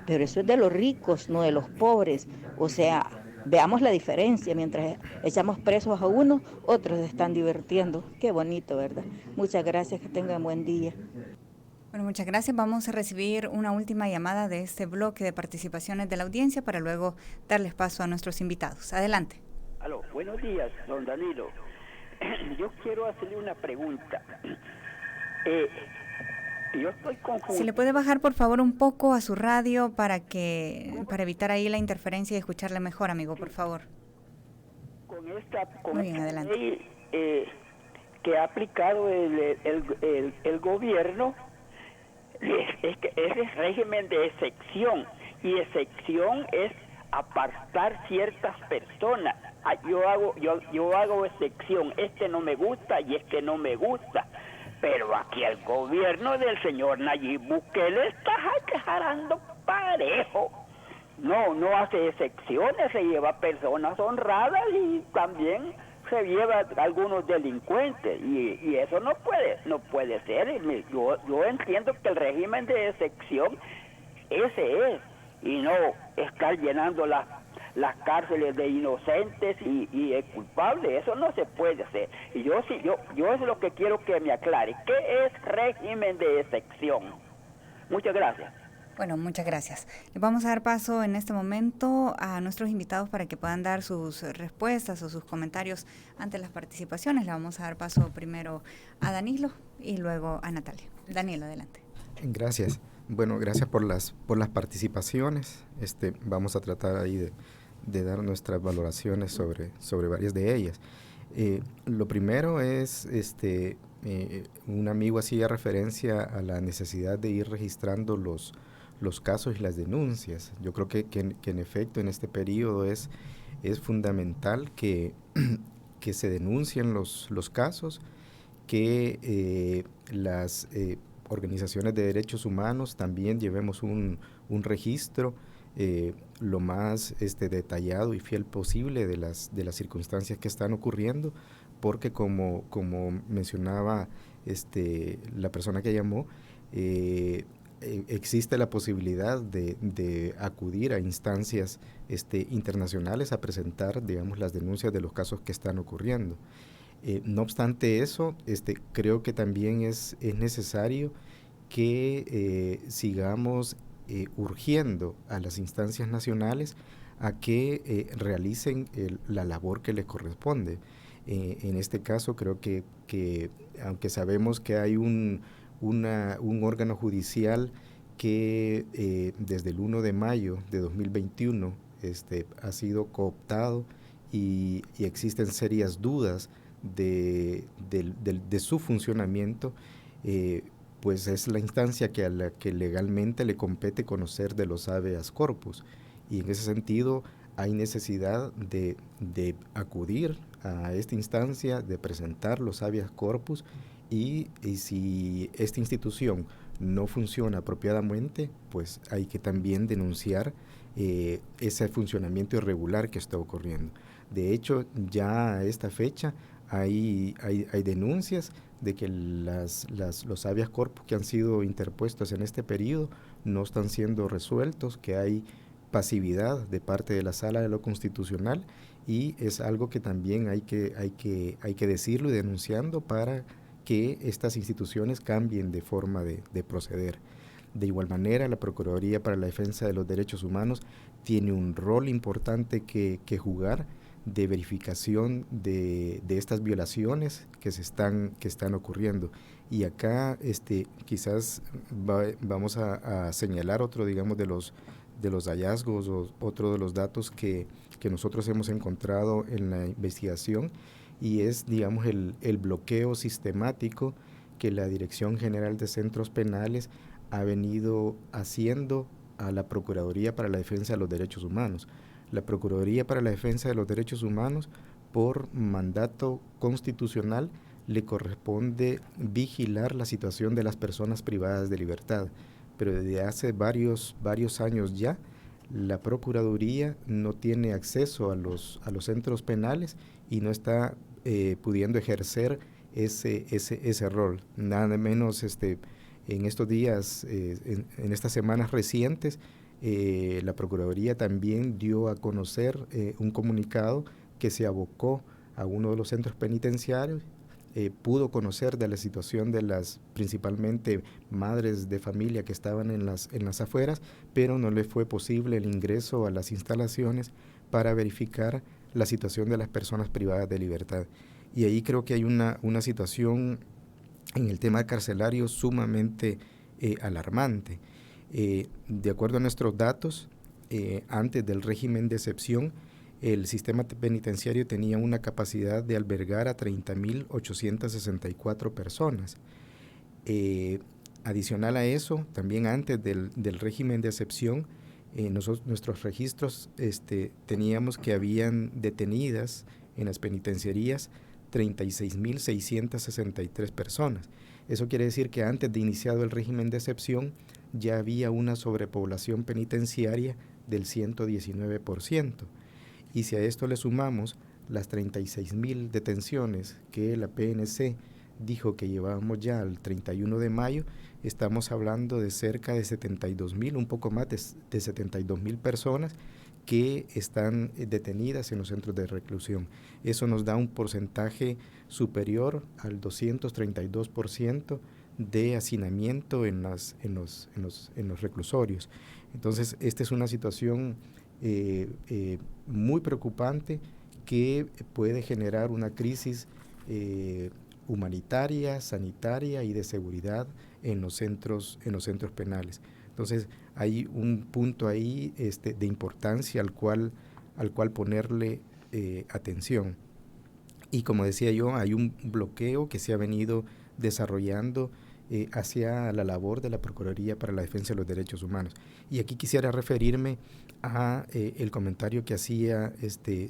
pero eso es de los ricos, no de los pobres. O sea, veamos la diferencia, mientras echamos presos a unos, otros se están divirtiendo. Qué bonito, ¿verdad? Muchas gracias, que tengan buen día. Bueno, muchas gracias. Vamos a recibir una última llamada de este bloque de participaciones de la audiencia para luego darles paso a nuestros invitados. Adelante. Aló, buenos días, don Danilo. Yo quiero hacerle una pregunta. Yo estoy confundido. Si le puede bajar por favor un poco a su radio para evitar ahí la interferencia y escucharle mejor, amigo, por favor. Con Muy bien, esta adelante. ley que ha aplicado el gobierno, es régimen de excepción, y excepción es apartar ciertas personas. Yo hago excepción, no me gusta y no me gusta. Pero aquí el gobierno del señor Nayib Bukele está jalando parejo. No hace excepciones, se lleva personas honradas y también se lleva algunos delincuentes, y eso no puede ser. Yo entiendo que el régimen de excepción ese es, y no estar llenando las cárceles de inocentes y culpables. Eso no se puede hacer. Y yo es lo que quiero que me aclare. ¿Qué es régimen de excepción? Muchas gracias. Bueno, muchas gracias. Le vamos a dar paso en este momento a nuestros invitados para que puedan dar sus respuestas o sus comentarios ante las participaciones. Le vamos a dar paso primero a Danilo y luego a Natalia. Danilo, adelante. Gracias. Bueno, gracias por las participaciones. Vamos a tratar ahí de dar nuestras valoraciones sobre varias de ellas. Lo primero es, un amigo hacía referencia a la necesidad de ir registrando los casos y las denuncias. Yo creo que en efecto en este periodo es fundamental que se denuncien los casos, que las organizaciones de derechos humanos también llevemos un registro lo más detallado y fiel posible de las circunstancias que están ocurriendo, porque como mencionaba la persona que llamó, existe la posibilidad de acudir a instancias internacionales a presentar, digamos, las denuncias de los casos que están ocurriendo. No obstante eso, creo que también es necesario que sigamos urgiendo a las instancias nacionales a que realicen la labor que les corresponde. En este caso creo que aunque sabemos que hay un órgano judicial que desde el 1 de mayo de 2021 ha sido cooptado y existen serias dudas de su funcionamiento, pues es la instancia a la que legalmente le compete conocer de los habeas corpus, y en ese sentido hay necesidad de acudir a esta instancia, de presentar los habeas corpus, y si esta institución no funciona apropiadamente, pues hay que también denunciar ese funcionamiento irregular que está ocurriendo. De hecho, ya a esta fecha hay denuncias de que los habeas corpus que han sido interpuestos en este periodo no están siendo resueltos, que hay pasividad de parte de la Sala de lo Constitucional, y es algo que también hay que decirlo y denunciando para que estas instituciones cambien de forma de proceder. De igual manera, la Procuraduría para la Defensa de los Derechos Humanos tiene un rol importante que jugar de verificación de estas violaciones que están ocurriendo. Y acá quizás vamos a señalar otro, digamos, de los hallazgos, o otro de los datos que nosotros hemos encontrado en la investigación, y es, digamos, el bloqueo sistemático que la Dirección General de Centros Penales ha venido haciendo a la Procuraduría para la Defensa de los Derechos Humanos. La Procuraduría para la Defensa de los Derechos Humanos, por mandato constitucional, le corresponde vigilar la situación de las personas privadas de libertad, pero desde hace varios años ya, la Procuraduría no tiene acceso a los centros penales y no está pudiendo ejercer ese rol. Nada menos en estos días, en estas semanas recientes, La Procuraduría también dio a conocer un comunicado que se abocó a uno de los centros penitenciarios, pudo conocer de la situación de las principalmente madres de familia que estaban en las afueras, pero no les fue posible el ingreso a las instalaciones para verificar la situación de las personas privadas de libertad. Y ahí creo que hay una situación en el tema carcelario sumamente alarmante. De acuerdo a nuestros datos, antes del régimen de excepción, el sistema penitenciario tenía una capacidad de albergar a 30.864 personas. Adicional a eso, también antes del régimen de excepción, nuestros registros teníamos que habían detenidas en las penitenciarías 36.663 personas. Eso quiere decir que antes de iniciado el régimen de excepción ya había una sobrepoblación penitenciaria del 119%. Y si a esto le sumamos las 36.000 detenciones que la PNC dijo que llevábamos ya al 31 de mayo, estamos hablando de cerca de 72.000, un poco más de 72.000 personas que están detenidas en los centros de reclusión. Eso nos da un porcentaje superior al 232% de hacinamiento en los reclusorios. Entonces, esta es una situación muy preocupante que puede generar una crisis humanitaria, sanitaria y de seguridad en los centros penales. Entonces hay un punto ahí de importancia al cual ponerle atención. Y como decía yo, hay un bloqueo que se ha venido desarrollando hacia la labor de la Procuraduría para la Defensa de los Derechos Humanos. Y aquí quisiera referirme a el comentario que hacía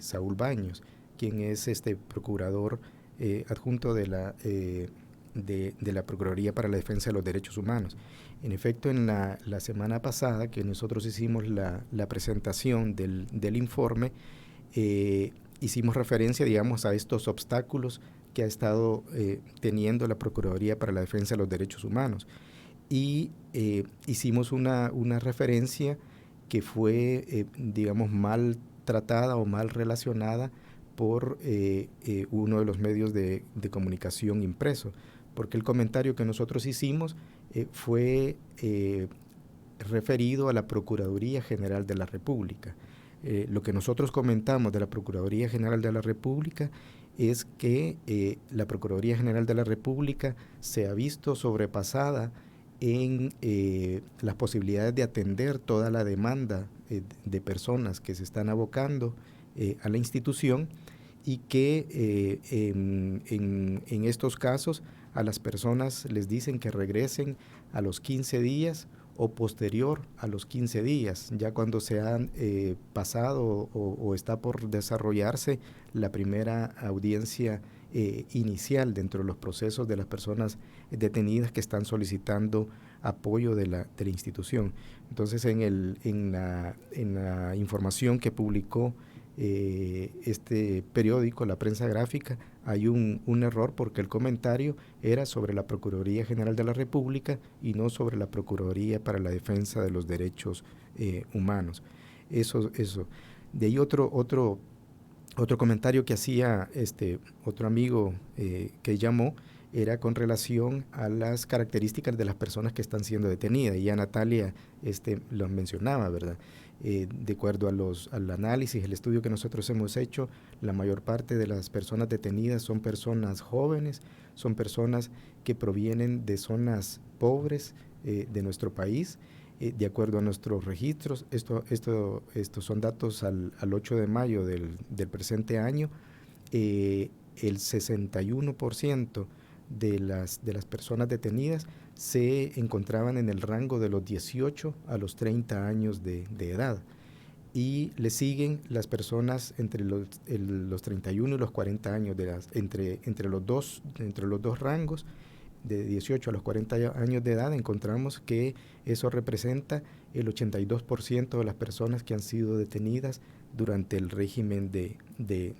Saúl Baños, quien es procurador adjunto de la Procuraduría para la Defensa de los Derechos Humanos. En efecto, en la semana pasada que nosotros hicimos la presentación del informe, hicimos referencia, digamos, a estos obstáculos que ha estado teniendo la Procuraduría para la Defensa de los Derechos Humanos. Y hicimos una referencia que fue, digamos, mal tratada o mal relacionada por uno de los medios de comunicación impreso, porque el comentario que nosotros hicimos fue referido a la Procuraduría General de la República. Lo que nosotros comentamos de la Procuraduría General de la República es que la Procuraduría General de la República se ha visto sobrepasada en las posibilidades de atender toda la demanda de personas que se están abocando a la institución, y que en estos casos a las personas les dicen que regresen a los 15 días o posterior a los 15 días, ya cuando se han pasado o está por desarrollarse la primera audiencia inicial dentro de los procesos de las personas detenidas que están solicitando apoyo de la institución. Entonces, en la información que publicó este periódico, La Prensa Gráfica, hay un error, porque el comentario era sobre la Procuraduría General de la República y no sobre la Procuraduría para la Defensa de los Derechos Humanos. Eso. De ahí otro comentario que hacía otro amigo que llamó, era con relación a las características de las personas que están siendo detenidas, y ya Natalia lo mencionaba, ¿verdad? De acuerdo al análisis, el estudio que nosotros hemos hecho, la mayor parte de las personas detenidas son personas jóvenes, son personas que provienen de zonas pobres de nuestro país. De acuerdo a nuestros registros, estos son datos al 8 de mayo del presente año, el 61% de las personas detenidas se encontraban en el rango de los 18 a los 30 años de edad, y le siguen las personas entre los 31 y los 40 años de edad. Entre los dos rangos de 18 a los 40 años de edad encontramos que eso representa el 82% de las personas que han sido detenidas durante el régimen de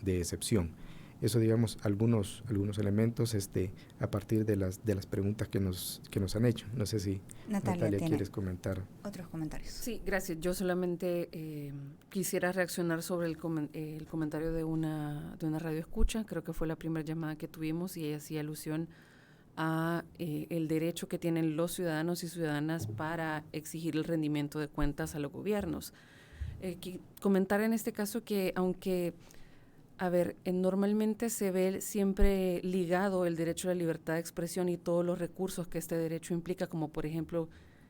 excepción. Eso, digamos, algunos elementos a partir de las preguntas que nos han hecho. No sé si Natalia quieres comentar. Otros comentarios. Sí, gracias. Yo solamente quisiera reaccionar sobre el comentario de una radio escucha. Creo que fue la primera llamada que tuvimos y ella hacía alusión a el derecho que tienen los ciudadanos y ciudadanas para exigir el rendimiento de cuentas a los gobiernos. Comentar en este caso que aunque normalmente se ve siempre ligado el derecho a la libertad de expresión y todos los recursos que este derecho implica, como por ejemplo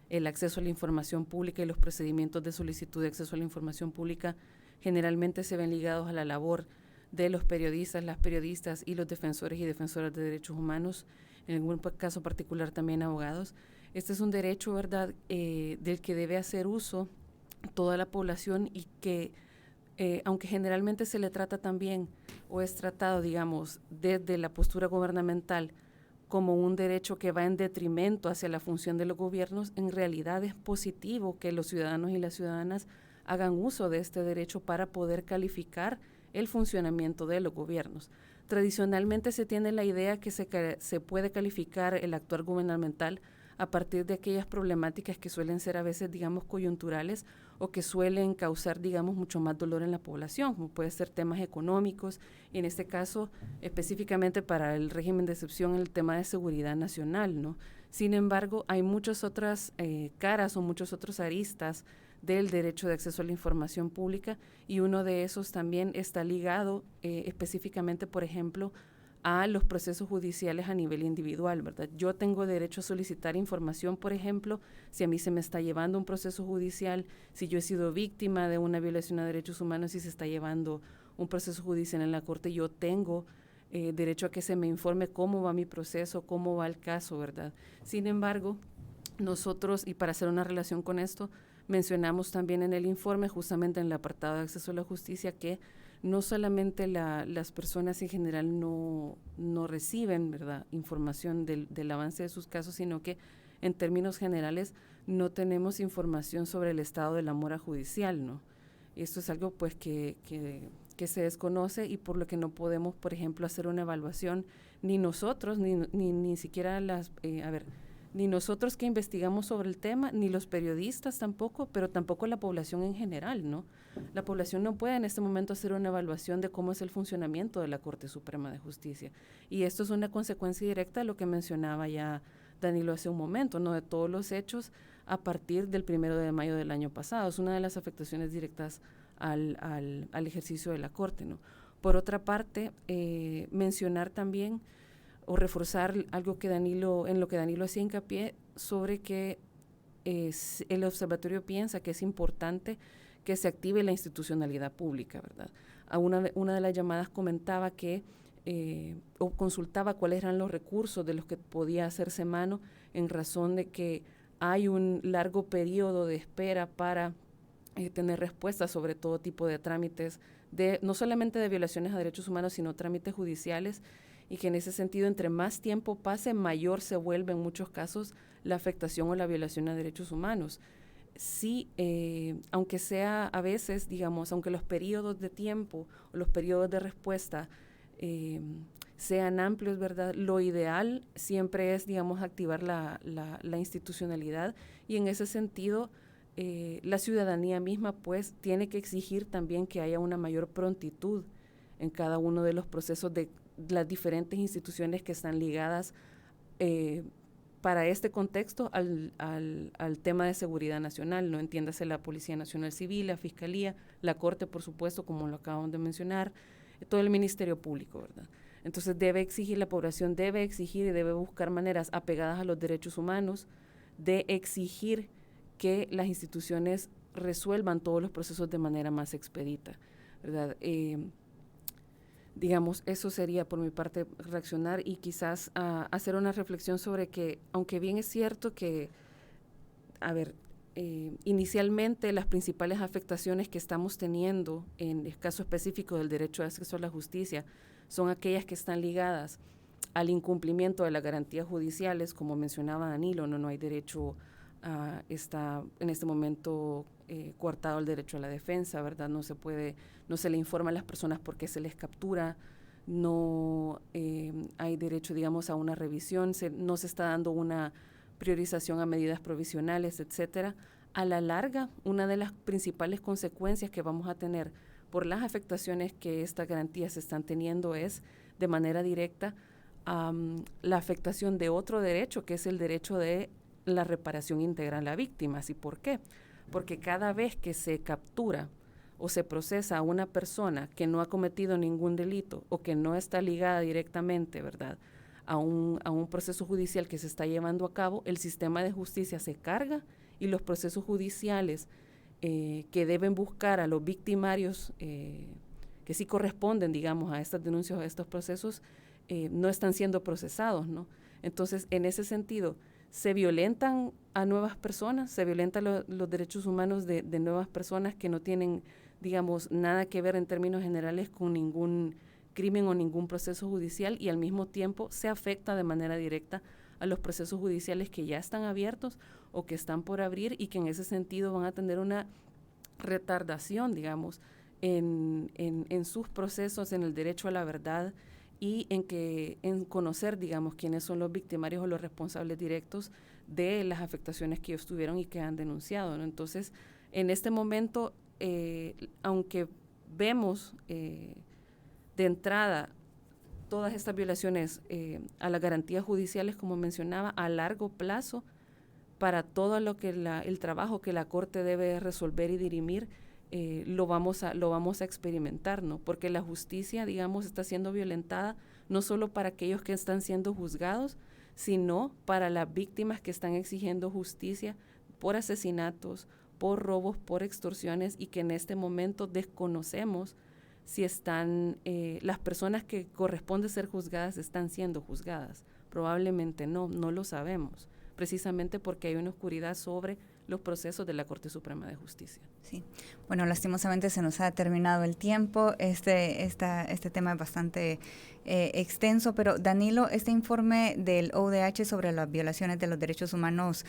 el acceso a la información pública y los procedimientos de solicitud de acceso a la información pública, generalmente se ven ligados a la labor de los periodistas, las periodistas y los defensores y defensoras de derechos humanos, en algún caso particular también abogados. Este es un derecho, ¿verdad?, del que debe hacer uso toda la población y que aunque generalmente se le trata también o es tratado, digamos, desde la postura gubernamental como un derecho que va en detrimento hacia la función de los gobiernos, en realidad es positivo que los ciudadanos y las ciudadanas hagan uso de este derecho para poder calificar el funcionamiento de los gobiernos. Tradicionalmente se tiene la idea que se puede calificar el actuar gubernamental a partir de aquellas problemáticas que suelen ser a veces, digamos, coyunturales o que suelen causar, digamos, mucho más dolor en la población, como puede ser temas económicos, y en este caso, específicamente para el régimen de excepción, el tema de seguridad nacional, ¿no? Sin embargo, hay muchas otras caras o muchos otros aristas del derecho de acceso a la información pública, y uno de esos también está ligado específicamente, por ejemplo, a los procesos judiciales a nivel individual, ¿verdad? Yo tengo derecho a solicitar información, por ejemplo, si a mí se me está llevando un proceso judicial, si yo he sido víctima de una violación a derechos humanos y se está llevando un proceso judicial en la corte, yo tengo derecho a que se me informe cómo va mi proceso, cómo va el caso, ¿verdad? Sin embargo, nosotros, y para hacer una relación con esto, mencionamos también en el informe, justamente en el apartado de acceso a la justicia, que no solamente las personas en general no reciben, ¿verdad?, información del avance de sus casos, sino que en términos generales no tenemos información sobre el estado de la mora judicial, ¿no? Y esto es algo pues que se desconoce y por lo que no podemos, por ejemplo, hacer una evaluación, ni nosotros, ni siquiera ni nosotros que investigamos sobre el tema, ni los periodistas tampoco, pero tampoco la población en general, ¿no? La población no puede en este momento hacer una evaluación de cómo es el funcionamiento de la Corte Suprema de Justicia. Y esto es una consecuencia directa de lo que mencionaba ya Danilo hace un momento, ¿no?, de todos los hechos a partir del 1 de mayo del año pasado. Es una de las afectaciones directas al ejercicio de la Corte, ¿no? Por otra parte, mencionar también o reforzar algo que en lo que Danilo hacía hincapié sobre que el observatorio piensa que es importante que se active la institucionalidad pública, ¿verdad? A una de las llamadas comentaba que o consultaba cuáles eran los recursos de los que podía hacerse mano en razón de que hay un largo periodo de espera para tener respuestas sobre todo tipo de trámites, no solamente de violaciones a derechos humanos, sino trámites judiciales, y que en ese sentido, entre más tiempo pase, mayor se vuelve en muchos casos la afectación o la violación a derechos humanos. Sí, aunque sea a veces, digamos, aunque los periodos de tiempo o los periodos de respuesta sean amplios, ¿verdad?, lo ideal siempre es, digamos, activar la institucionalidad, y en ese sentido la ciudadanía misma pues tiene que exigir también que haya una mayor prontitud en cada uno de los procesos de las diferentes instituciones que están ligadas para este contexto al tema de seguridad nacional, ¿no? Entiéndase la Policía Nacional Civil, la Fiscalía, la Corte, por supuesto, como lo acabamos de mencionar, todo el Ministerio Público, ¿verdad? Entonces la población debe exigir y debe buscar maneras apegadas a los derechos humanos de exigir que las instituciones resuelvan todos los procesos de manera más expedita, ¿verdad? Digamos, eso sería por mi parte reaccionar y quizás hacer una reflexión sobre que, aunque bien es cierto que, inicialmente las principales afectaciones que estamos teniendo en el caso específico del derecho de acceso a la justicia son aquellas que están ligadas al incumplimiento de las garantías judiciales, como mencionaba Danilo, no hay derecho, está en este momento coartado el derecho a la defensa, ¿verdad? No se le informa a las personas por qué se les captura, no hay derecho, digamos, a una revisión, no se está dando una priorización a medidas provisionales, etcétera. A la larga, una de las principales consecuencias que vamos a tener por las afectaciones que estas garantías están teniendo es, de manera directa, la afectación de otro derecho, que es el derecho de la reparación íntegra a la víctima. ¿Y por qué? Porque cada vez que se captura o se procesa a una persona que no ha cometido ningún delito o que no está ligada directamente, ¿verdad?, a un proceso judicial que se está llevando a cabo, el sistema de justicia se carga y los procesos judiciales que deben buscar a los victimarios que sí corresponden, digamos, a estas denuncias o a estos procesos, no están siendo procesados, ¿no? Entonces, en ese sentido, se violentan a nuevas personas, se violentan los derechos humanos de nuevas personas que no tienen, digamos, nada que ver en términos generales con ningún crimen o ningún proceso judicial, y al mismo tiempo se afecta de manera directa a los procesos judiciales que ya están abiertos o que están por abrir y que en ese sentido van a tener una retardación, digamos, en sus procesos, en el derecho a la verdad y en conocer, digamos, quiénes son los victimarios o los responsables directos de las afectaciones que ellos tuvieron y que han denunciado, ¿no? Entonces, en este momento, aunque vemos de entrada todas estas violaciones a las garantías judiciales, como mencionaba, a largo plazo, para todo lo que el trabajo que la Corte debe resolver y dirimir, lo vamos a experimentar, ¿no? Porque la justicia, digamos, está siendo violentada no solo para aquellos que están siendo juzgados, sino para las víctimas que están exigiendo justicia por asesinatos, por robos, por extorsiones, y que en este momento desconocemos si están, las personas que corresponde ser juzgadas están siendo juzgadas. Probablemente no lo sabemos, precisamente porque hay una oscuridad sobre los procesos de la Corte Suprema de Justicia. Sí, bueno, lastimosamente se nos ha terminado el tiempo. Este tema es bastante extenso, pero Danilo, este informe del ODH sobre las violaciones de los derechos humanos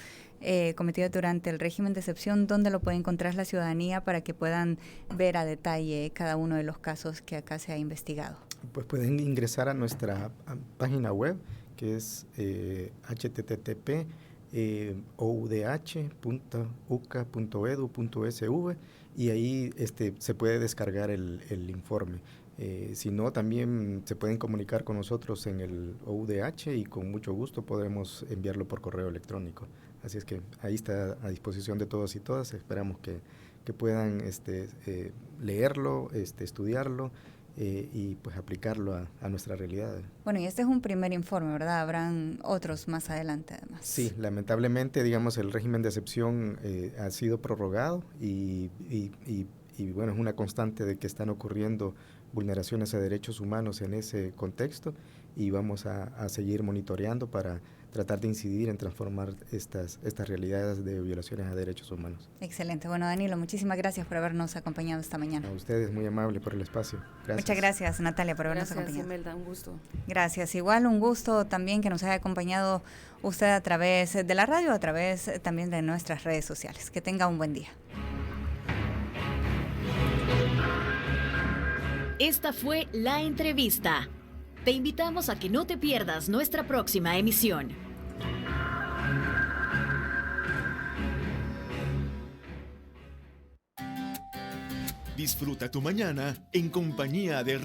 cometidas durante el régimen de excepción, ¿dónde lo puede encontrar la ciudadanía para que puedan ver a detalle cada uno de los casos que acá se ha investigado? Pues pueden ingresar a nuestra página web, que es http oudh.uca.edu.sv, y ahí se puede descargar el informe. Si no, también se pueden comunicar con nosotros en el OUDH y con mucho gusto podremos enviarlo por correo electrónico. Así es que ahí está a disposición de todos y todas. Esperamos que puedan leerlo, estudiarlo y pues aplicarlo a nuestra realidad. Bueno, y este es un primer informe, ¿verdad? Habrán otros más adelante además. Sí, lamentablemente, digamos, el régimen de excepción ha sido prorrogado y bueno, es una constante de que están ocurriendo vulneraciones a derechos humanos en ese contexto, y vamos a seguir monitoreando para tratar de incidir en transformar estas realidades de violaciones a derechos humanos. Excelente. Bueno, Danilo, muchísimas gracias por habernos acompañado esta mañana. A ustedes, muy amable por el espacio. Gracias. Muchas gracias, Natalia, por habernos acompañado. Gracias, Imelda, un gusto. Gracias. Igual un gusto también que nos haya acompañado usted a través de la radio, a través también de nuestras redes sociales. Que tenga un buen día. Esta fue La Entrevista. Te invitamos a que no te pierdas nuestra próxima emisión. Disfruta tu mañana en compañía de